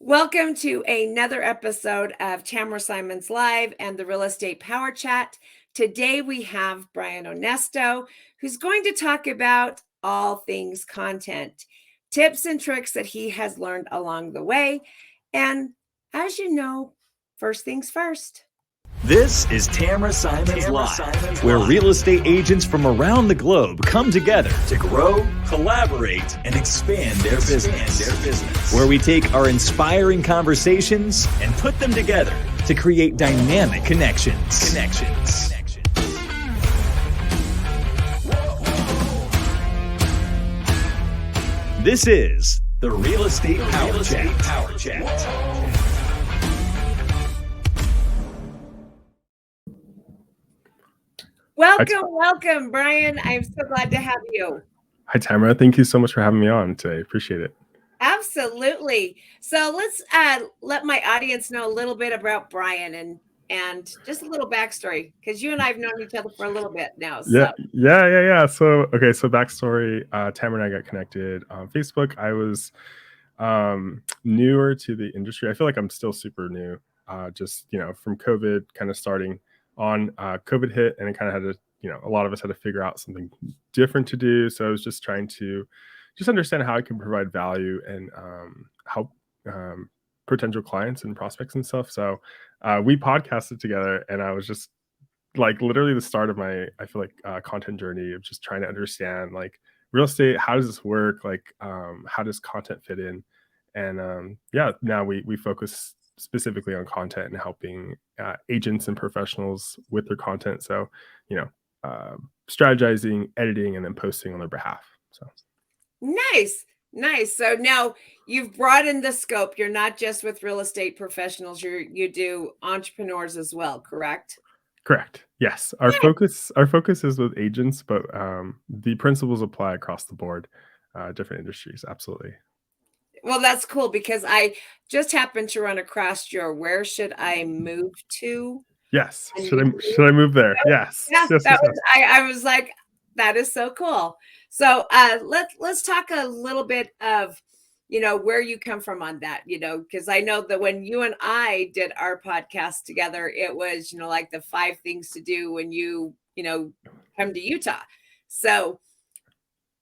Welcome to another episode of Tamra Simon's Live and the Real Estate Power Chat. Today we have Brian Onesto, who's going to talk about all things content, tips and tricks that he has learned along the way. And as you know, first things first. This is Tamra Simon's Live, where real estate agents from around the globe come together to grow, collaborate, and expand their business. Where we take our inspiring conversations and put them together to create dynamic connections. This is the Real Estate Power Chat. Welcome, Brian. I'm so glad to have you. Hi, Tamra. Thank you so much for having me on today. Appreciate it. Absolutely. So let's let my audience know a little bit about Brian and just a little backstory, because you and I have known each other for a little bit now. So. Yeah. So backstory. Tamra and I got connected on Facebook. I was newer to the industry. I feel like I'm still super new. Just from COVID kind of starting on. COVID hit, and it kind of had to, a lot of us had to figure out something different to do. So I was just trying to understand how I can provide value and help potential clients and prospects and stuff. So we podcasted together, and I was just like literally the start of my, I feel like, content journey of just trying to understand like real estate. How does this work? Like, how does content fit in? And now we focus specifically on content and helping agents and professionals with their content. So, strategizing, editing, and then posting on their behalf. So nice. So now you've broadened the scope. You're not just with real estate professionals. You do entrepreneurs as well, correct? Correct. Yes. Our focus is with agents, but the principles apply across the board, different industries. Absolutely. Well, that's cool, because I just happened to run across your "Where should I move to?" Yes. Should I move there? Yes. Yes. I was like, that is so cool. So let's talk a little bit of where you come from on that, because I know that when you and I did our podcast together, it was like the 5 things to do when you come to Utah. So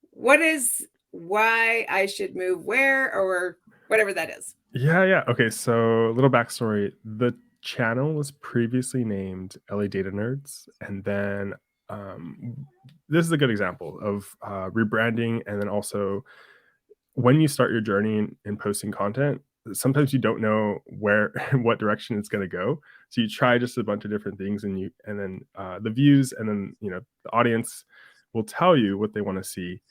what is why I should move where, or whatever that is? Yeah. Okay, so a little backstory. The channel was previously named LA Data Nerds, and then this is a good example of rebranding. And then also, when you start your journey in posting content, sometimes you don't know what direction it's going to go. So you try just a bunch of different things, and then the views, and then the audience will tell you what they want to see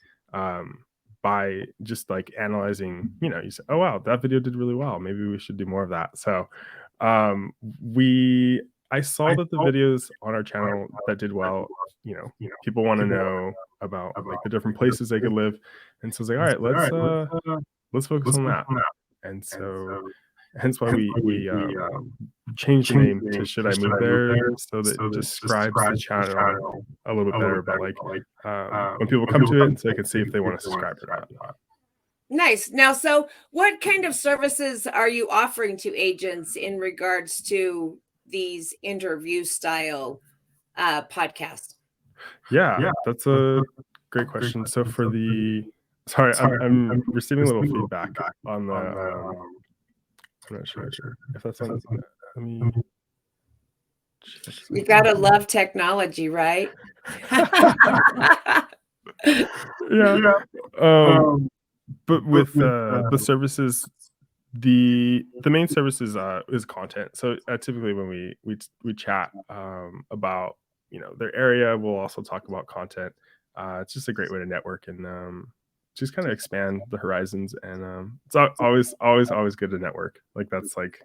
by just like analyzing. You say, oh wow, that video did really well, maybe we should do more of that. So I saw that the videos on our channel that did well, people want to know about like the different places they could live. And so I was like, all right, let's focus on that. And so hence why we changed the name to Should I Move There, so that it describes the channel a little bit better about like when people come to it, and so they can see if they want to subscribe or not. Nice. Now, so what kind of services are you offering to agents in regards to these interview style podcasts? Yeah, that's a great question. So for sorry, I'm receiving a little feedback on the. I'm not sure if that's on. Let me. You gotta love technology, right? Yeah. But with the services, the main service is content. So typically when we chat about their area, we'll also talk about content. It's just a great way to network and just kind of expand the horizons. And it's always good to network. Like that's like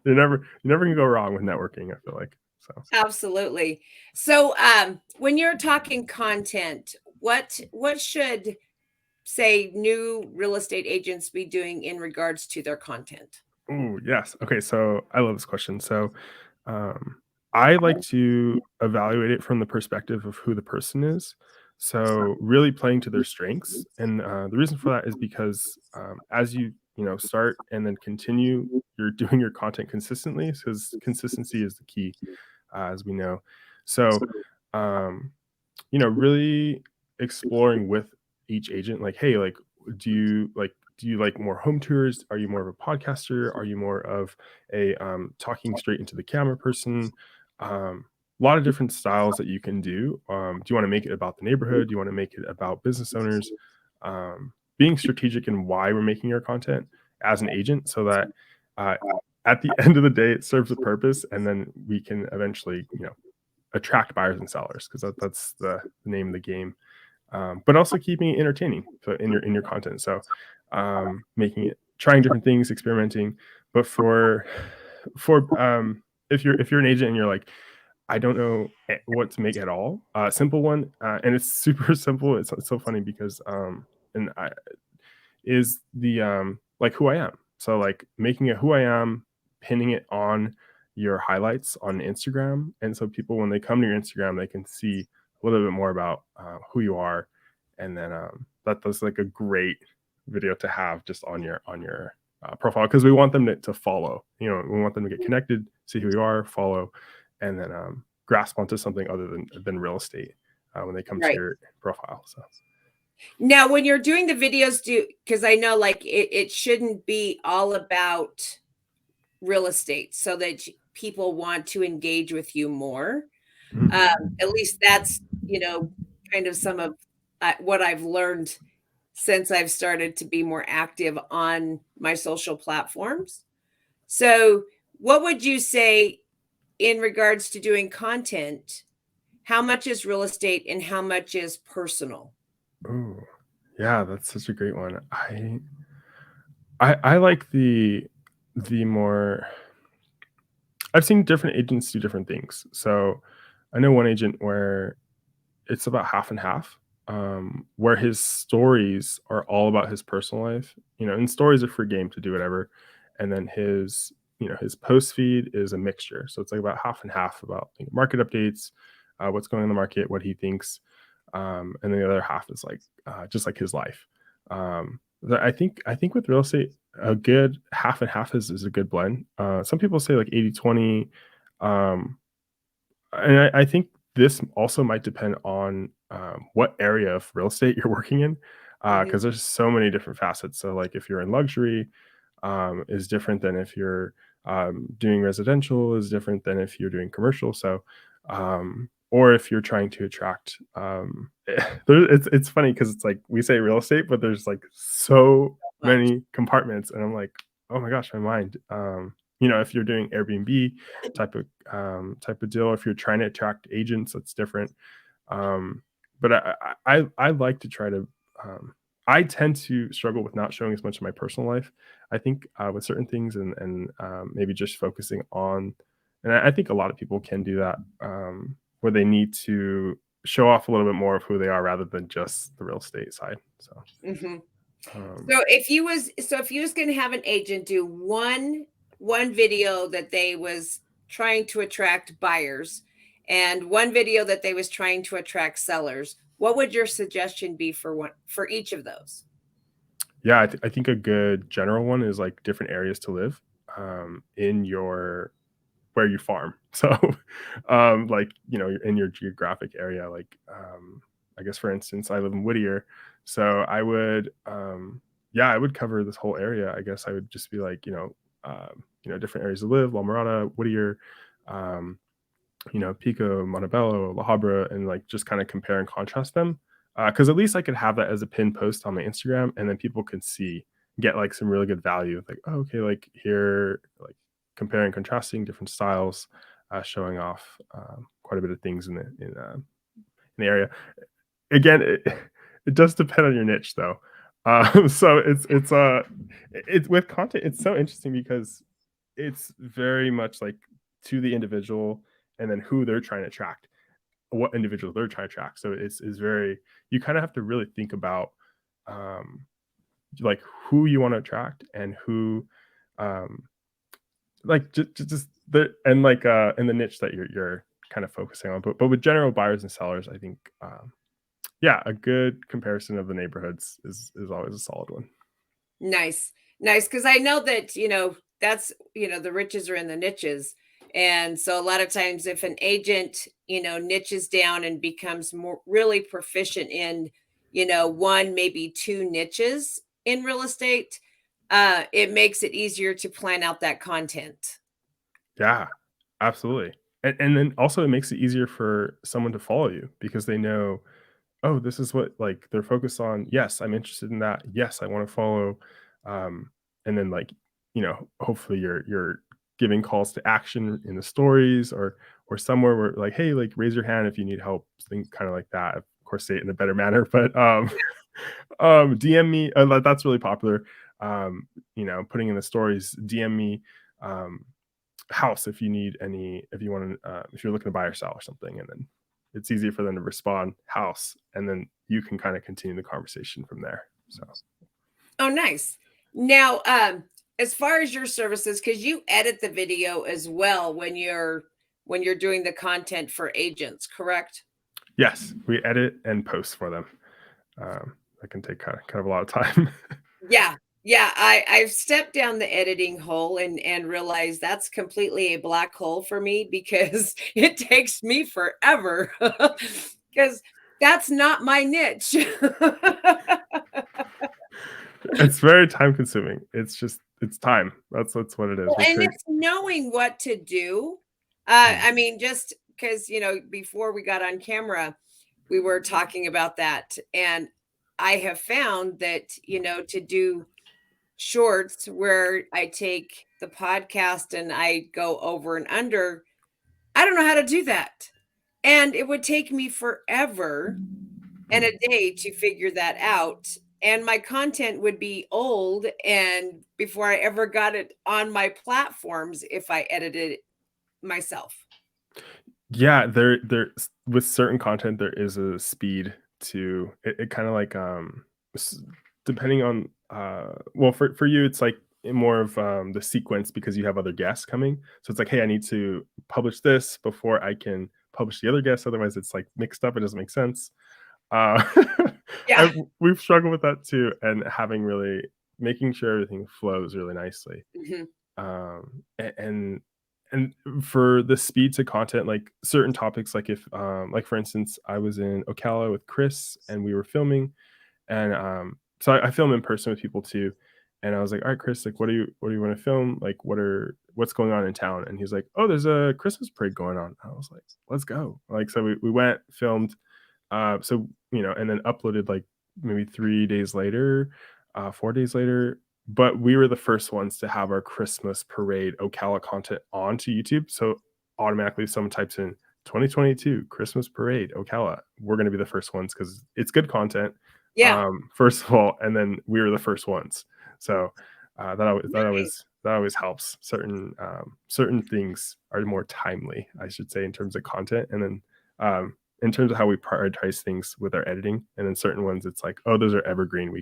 you never can go wrong with networking, I feel like. So absolutely. So when you're talking content, what should, say, new real estate agents be doing in regards to their content? Oh, yes. Okay, so I love this question. So I like to evaluate it from the perspective of who the person is. So really playing to their strengths. And the reason for that is because as you start and then continue. You're doing your content consistently, because consistency is the key, as we know. So, really exploring with each agent, like, hey, like, do you like more home tours? Are you more of a podcaster? Are you more of a talking straight into the camera person? A lot of different styles that you can do. Do you want to make it about the neighborhood? Do you want to make it about business owners? Being strategic in why we're making our content as an agent, so that at the end of the day, it serves a purpose, and then we can eventually, attract buyers and sellers, because that's the name of the game. But also keeping it entertaining, so in your content. So making it, trying different things, experimenting. But for if you're an agent and you're like, I don't know what to make at all, simple one, and it's super simple. It's so funny because is the like who I am. So like making it who I am, pinning it on your highlights on Instagram, and so people, when they come to your Instagram, they can see a little bit more about who you are, and then that's like a great video to have just on your profile, because we want them to follow. We want them to get connected, see who you are, follow, and then grasp onto something other than real estate when they come to your profile. So now, when you're doing the videos, because I know like it shouldn't be all about real estate, so that people want to engage with you more. At least that's, kind of some of what I've learned since I've started to be more active on my social platforms. So what would you say in regards to doing content? How much is real estate and how much is personal? Oh, yeah, that's such a great one. I like the more. I've seen different agents do different things. So I know one agent where it's about half and half, where his stories are all about his personal life, and stories are free game to do whatever. And then his post feed is a mixture. So it's like about half and half about market updates, what's going on in the market, what he thinks. And then the other half is like just like his life. I think with real estate, a good half and half is a good blend. Some people say like 80-20. And I think this also might depend on what area of real estate you're working in, because there's so many different facets. So like if you're in luxury, is different than if you're doing residential, is different than if you're doing commercial. So or if you're trying to attract it's funny because it's like we say real estate, but there's like so many compartments, and I'm like, oh my gosh, my mind. If you're doing Airbnb type of deal, if you're trying to attract agents, that's different. But I like to try to I tend to struggle with not showing as much of my personal life. I think with certain things, and maybe just focusing on, and I think a lot of people can do that, where they need to show off a little bit more of who they are rather than just the real estate side. So, so if you was going to have an agent do one video that they was trying to attract buyers, and one video that they was trying to attract sellers, what would your suggestion be for each of those? Yeah, I think a good general one is like different areas to live in where you farm. So, like, in your geographic area, like, I guess, for instance, I live in Whittier. So I would, I would cover this whole area. I guess I would just be like, different areas to live, La Mirada, Whittier, Pico, Montebello, La Habra, and like just kind of compare and contrast them. Because at least I could have that as a pinned post on my Instagram, and then people can get like some really good value. Like, oh, okay, like here, like comparing, contrasting different styles, showing off quite a bit of things in the area. Again, it does depend on your niche, though. So it's with content, it's so interesting because it's very much like to the individual, and then who they're trying to attract, what individual they're trying to attract. So it's very, you kind of have to really think about like who you want to attract, and who like just the, and like in the niche that you're kind of focusing on. But with general buyers and sellers, I think a good comparison of the neighborhoods is always a solid one. Nice. Nice. Because I know that, that's, the riches are in the niches. And so a lot of times if an agent, niches down and becomes more really proficient in, one, maybe two niches in real estate, it makes it easier to plan out that content. Yeah, absolutely. And then also it makes it easier for someone to follow you because they know, oh, this is what like they're focused on. Yes, I'm interested in that. Yes, I want to follow. Um, and then like, hopefully you're giving calls to action in the stories or somewhere where like, hey, like raise your hand if you need help, things kind of like that. Of course, say it in a better manner, but DM me. That's really popular. Putting in the stories, DM me. Um, House if you need any, if you want to if you're looking to buy or sell or something, and then it's easy for them to respond house, and then you can kind of continue the conversation from there. So Oh, nice. Now, as far as your services, because you edit the video as well when you're doing the content for agents, correct? yes, we edit and post for them. That can take kind of a lot of time. Yeah. Yeah, I've stepped down the editing hole and realized that's completely a black hole for me because it takes me forever because that's not my niche. It's very time consuming. It's time. That's what it is. Well, We and take it's knowing what to do. Mhm. I mean, just because, before we got on camera, we were talking about that. And I have found that, to do shorts where I take the podcast and I go over and under, I don't know how to do that. And it would take me forever and a day to figure that out. And my content would be old and before I ever got it on my platforms if I edited it myself. Yeah, there with certain content there is a speed to it, it kind of like depending on well for you it's like more of the sequence because you have other guests coming. So it's like, hey, I need to publish this before I can publish the other guests. Otherwise it's like mixed up, it doesn't make sense. Uh Yeah. I, we've struggled with that too, and having really making sure everything flows really nicely. Mhm. And for the speed to content, like certain topics, like if like for instance I was in Ocala with Chris and we were filming, and so I film in person with people too, and I was like, all right Chris, like what do you want to film, like what's going on in town, and he's like, oh, there's a Christmas parade going on. I was like, let's go. Like so we went, filmed, so and then uploaded like maybe 3 days later, 4 days later. But we were the first ones to have our Christmas parade Ocala content onto YouTube. So automatically, someone types in 2022 Christmas parade Ocala. We're going to be the first ones because it's good content. Yeah. First of all, and then we were the first ones. So Nice. that always helps. Certain things are more timely, I should say, in terms of content, and then in terms of how we prioritize things with our editing, and then certain ones it's like, oh, those are evergreen,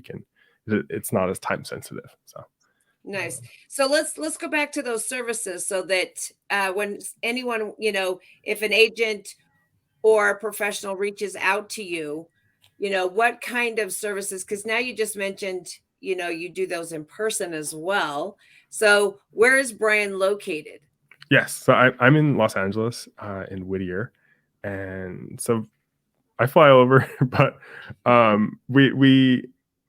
it's not as time sensitive. So Nice. So let's go back to those services so that when anyone, if an agent or a professional reaches out to you, what kind of services? Because now you just mentioned, you do those in person as well. So where is Brian located? yes, so I'm in Los Angeles, in Whittier, and so I fly over, but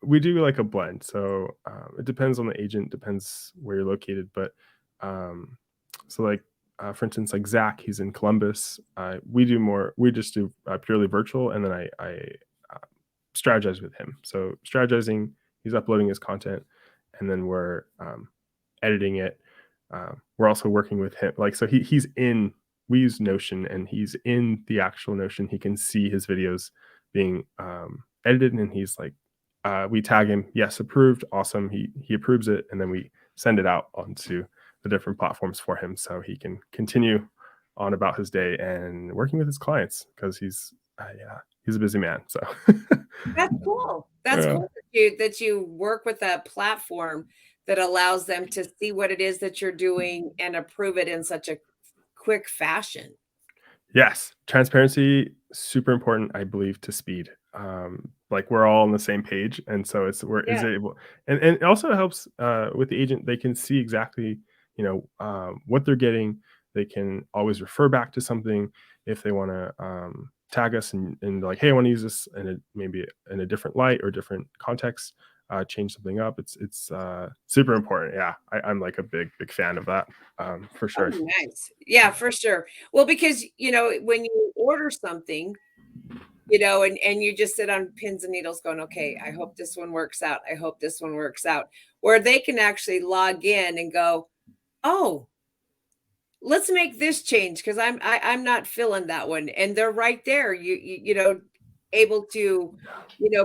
we do like a blend. So it depends on the agent, depends where you're located. But so like for instance, like Zach, he's in Columbus. We just do purely virtual, and then I uh, strategize with him. So strategizing, he's uploading his content, and then we're editing it. We're also working with him. Like so, he's in. We use Notion, and he's in the actual Notion. He can see his videos being edited, and he's like, we tag him, yes, approved, awesome. He approves it, and then we send it out onto the different platforms for him, so he can continue on about his day and working with his clients because yeah, he's a busy man. So That's cool. That's yeah. cool that you work with a platform that allows them to see what it is that you're doing and approve it in such a quick fashion. Yes, transparency super important, I believe, to speed. like we're all on the same page, and so is able, and it also helps with the agent. They can see exactly, what they're getting. They can always refer back to something if they want to tag us and like, hey, I want to use this maybe in a different light or different context, change something up. It's super important. Yeah, I'm like a big fan of that, for sure. Oh, nice. Yeah, for sure. Well, because when you order something, and you just sit on pins and needles going, okay, I hope this one works out. I hope this one works out. Where they can actually log in and go, oh, let's make this change because I'm not feeling that one. And they're right there. Able to,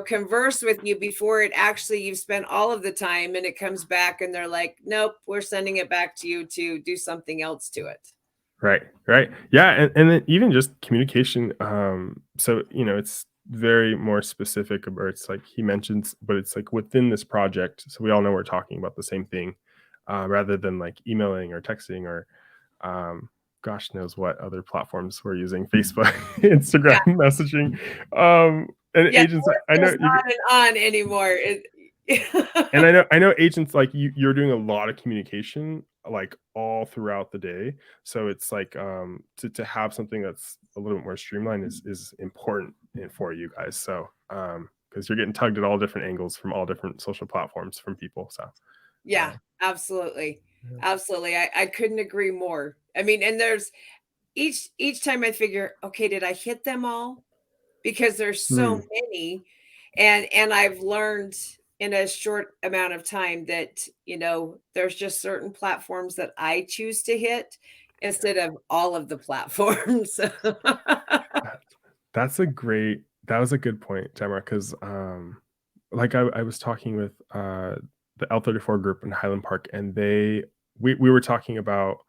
converse with you before it actually you've spent all of the time and it comes back and they're like, nope, we're sending it back to you to do something else to it. Right. Yeah, and then even just communication. So it's very more specific, or it's like he mentions, but it's like within this project, so we all know we're talking about the same thing, rather than like emailing or texting or, gosh knows what other platforms we're using, Facebook, Instagram messaging, and Yeah, agents. I know it's not on anymore. and I know agents like you're doing a lot of communication like all throughout the day, so it's like to have something that's a little bit more streamlined is important for you guys, so because you're getting tugged at all different angles from all different social platforms from people, so Yeah, absolutely. Absolutely. I couldn't agree more. I mean, and there's each time I figure, okay, did I hit them all? Because there's so many, and I've learned in a short amount of time that there's just certain platforms that I choose to hit instead of all of the platforms. That was a good point, Tamara, because like I was talking with the L34 group in Highland Park, and we were talking about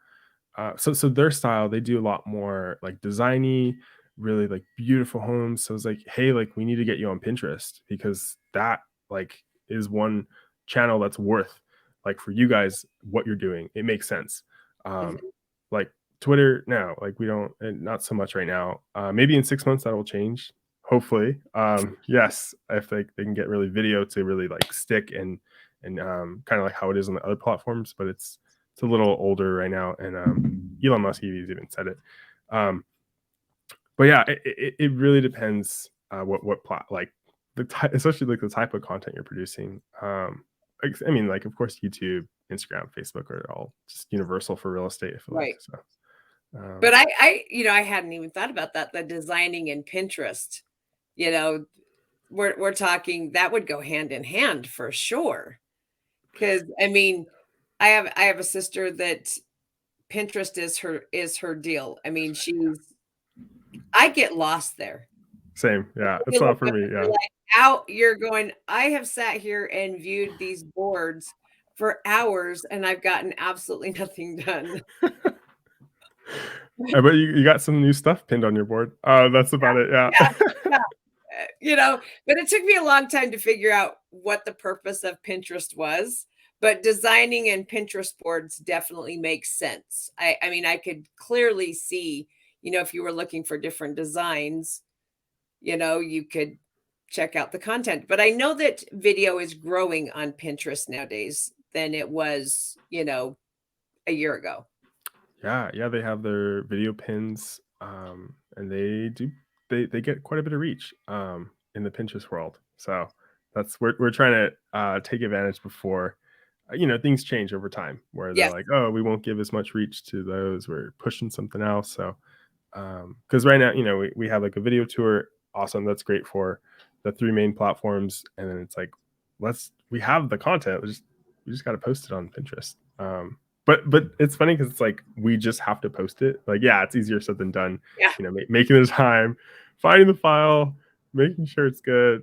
so their style, they do a lot more like designy, really like beautiful homes. So it's like, hey, like we need to get you on Pinterest because that like is one channel that's worth like for you guys what you're doing. It makes sense. Mhm. Like Twitter, no, like we don't, not so much right now. Maybe in 6 months that will change. Hopefully, yes, if they can get really video to really like stick and kind of like how it is on the other platforms, but it's a little older right now, and Elon Musk even said it. But yeah, it really depends what plot, like the type, especially like the type of content you're producing. I mean, like of course YouTube, Instagram, Facebook are all just universal for real estate, I feel like. Right. So But I hadn't even thought about that, the designing in Pinterest. You know, we're talking that would go hand in hand for sure. Because I mean, I have a sister that Pinterest is her deal. I mean, I get lost there. same, yeah, it's You not look for up me, and yeah. you're like out, you're going, I have sat here and viewed these boards for hours and I've gotten absolutely nothing done. I bet you got some new stuff pinned on your board. That's about it, yeah. Yeah, yeah. But it took me a long time to figure out what the purpose of Pinterest was. But designing in Pinterest boards definitely makes sense. I mean, I could clearly see, if you were looking for different designs, you could check out the content. But I know that video is growing on Pinterest nowadays than it was, a year ago. Yeah, they have their video pins, and they get quite a bit of reach in the Pinterest world. So that's we're trying to take advantage before things change over time, where they're Yes. like, oh, we won't give as much reach to those. We're pushing something else. So because right now, we have like a video tour, awesome, that's great for the three main platforms, and then it's like we have the content, we just got to post it on Pinterest. But it's funny because it's like we just have to post it. Like, yeah, it's easier said than done. Yeah. Making the time, finding the file, making sure it's good,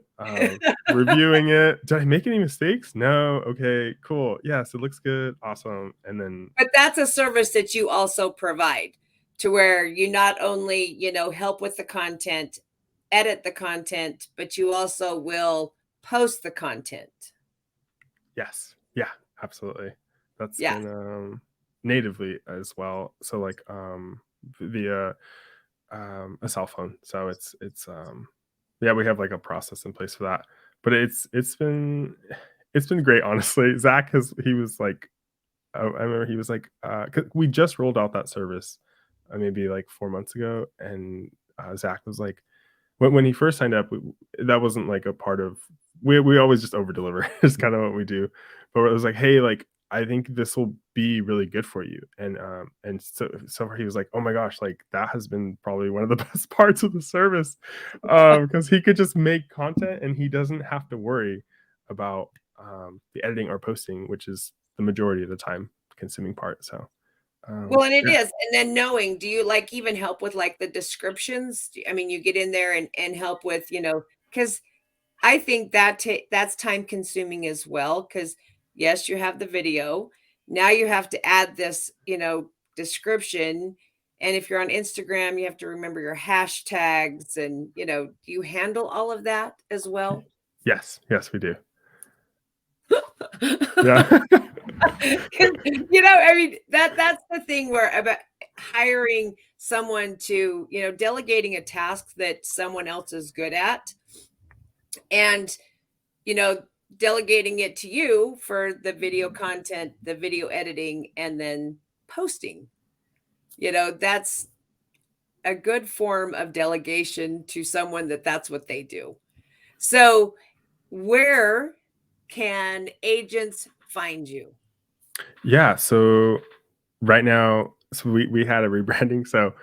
reviewing it. Did I make any mistakes? No. Okay, cool. Yes, it looks good. Awesome. And then, But that's a service that you also provide to where you not only, help with the content, edit the content, but you also will post the content. yes, yeah, absolutely. That's Yeah. been natively as well. So like via a cell phone. So it's Yeah, we have like a process in place for that. But it's been great, honestly. He was like, I remember he was like, 'cause we just rolled out that service maybe like 4 months ago, and Zach was like, when he first signed up, that wasn't like a part of, we always just over deliver. It's kind of what we do. But it was like, hey, like I think this will be really good for you. And so he was like, oh my gosh, like that has been probably one of the best parts of the service. Because he could just make content and he doesn't have to worry about the editing or posting, which is the majority of the time consuming part. So Well, and it yeah. is. And then knowing, do you like even help with like the descriptions? I mean, you get in there and help with, because I think that's time consuming as well. Because yes, you have the video. Now you have to add this, description. And if you're on Instagram, you have to remember your hashtags and, do you handle all of that as well? Yes, we do. Yeah. I mean, that's the thing where about hiring someone to, delegating a task that someone else is good at and, delegating it to you for the video content, the video editing, and then posting. That's a good form of delegation to someone that's what they do. So, where can agents find you? Yeah, so right now, so we had a rebranding. So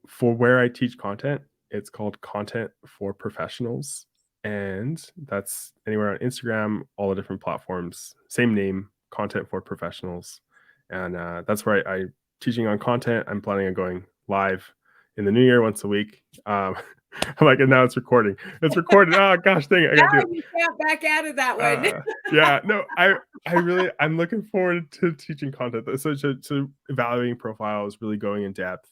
for where I teach content, it's called Content for Professionals, and that's anywhere on Instagram, all the different platforms, same name, Content for Professionals. And that's where I teaching on content. I'm planning on going live in the new year once a week. I'm like, and now it's recording. It's recorded. Oh gosh, dang it! I Now gotta do it. you can't back out of that one. Yeah, no, I'm looking forward to teaching content. So evaluating profiles, really going in depth,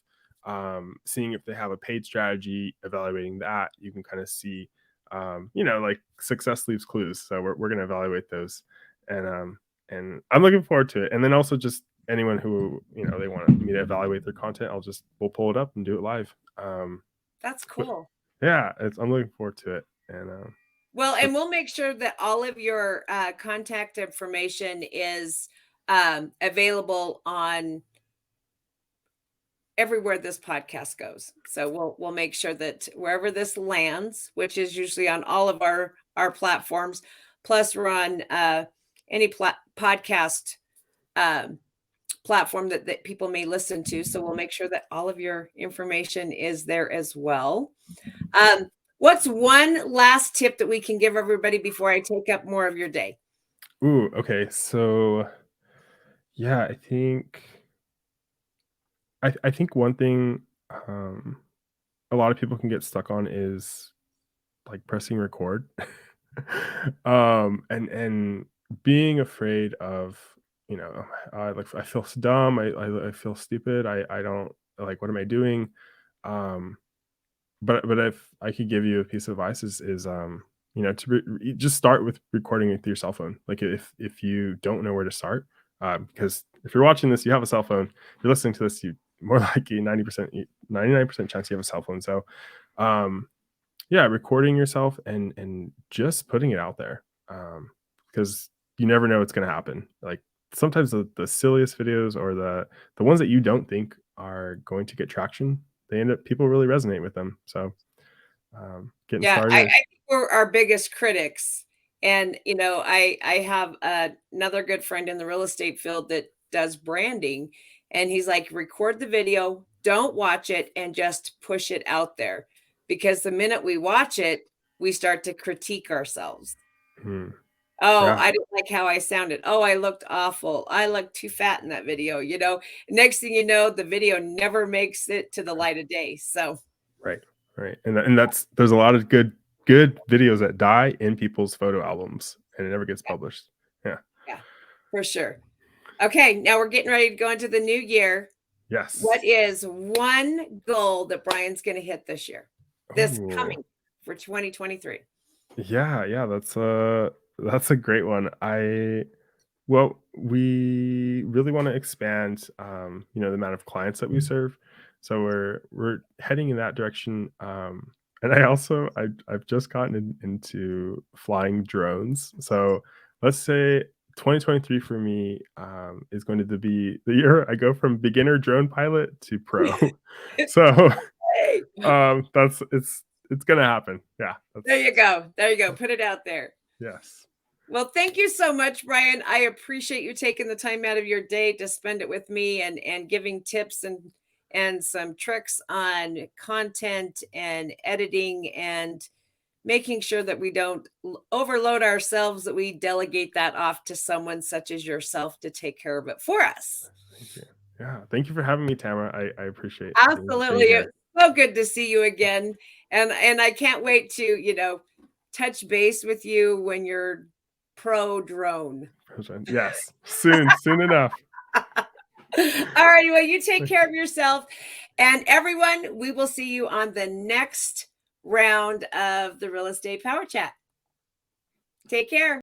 seeing if they have a paid strategy, evaluating that. You can kind of see, like success leaves clues. So we're gonna evaluate those, and I'm looking forward to it. And then also just anyone who they want me to evaluate their content, we'll pull it up and do it live. That's But cool. yeah, I'm looking forward to it, and Well, and we'll make sure that all of your contact information is available on everywhere this podcast goes. So we'll make sure that wherever this lands, which is usually on all of our platforms, plus we're on any podcast platform that people may listen to. So we'll make sure that all of your information is there as well. What's one last tip that we can give everybody before I take up more of your day? ooh, okay. So yeah, I think one thing a lot of people can get stuck on is like pressing record. And being afraid of, I feel dumb, I feel stupid, I don't like, what am I doing? Um but if I could give you a piece of advice just start with recording with your cell phone. Like if you don't know where to start, because if you're watching this, you have a cell phone. If you're listening to this, you more likely 99% chance you have a cell phone. So, yeah, recording yourself and just putting it out there, because you never know what's going to happen. Like sometimes the silliest videos or the ones that you don't think are going to get traction, people really resonate with them. So getting Yeah, I started. think we're our biggest critics. And, I have another good friend in the real estate field that does branding. And he's like, record the video, don't watch it, and just push it out there. Because the minute we watch it, we start to critique ourselves. Hmm, Oh, yeah, I didn't like how I sounded. Oh, I looked awful. I looked too fat in that video. Next thing you know, the video never makes it to the light of day. So, right, right. And there's a lot of good videos that die in people's photo albums and it never gets published. Yeah. yeah, for sure. Okay, now we're getting ready to go into the new year. What Yes. is one goal that Brian's going to hit this year? This Oh, coming for 2023? yeah. That's a great one. Well, we really want to expand, the amount of clients that we serve. So we're heading in that direction. And I've just gotten into flying drones. So let's say 2023 for me is going to be the year I go from beginner drone pilot to pro. So Hey, it's gonna happen. Yeah. there you go. There you go. Put it out there. Yes. Well, thank you so much, Brian. I appreciate you taking the time out of your day to spend it with me and giving tips and some tricks on content and editing and making sure that we don't overload ourselves, that we delegate that off to someone such as yourself to take care of it for us. Thank you. Yeah. Thank you for having me, Tamra. I appreciate Absolutely. being It's so good to see you again. And I can't wait to, touch base with you when you're pro drone. here. Yes. Soon enough. All righty. Well, you take care of yourself. And everyone, we will see you on the next round of the Real Estate Power Chat. Take care.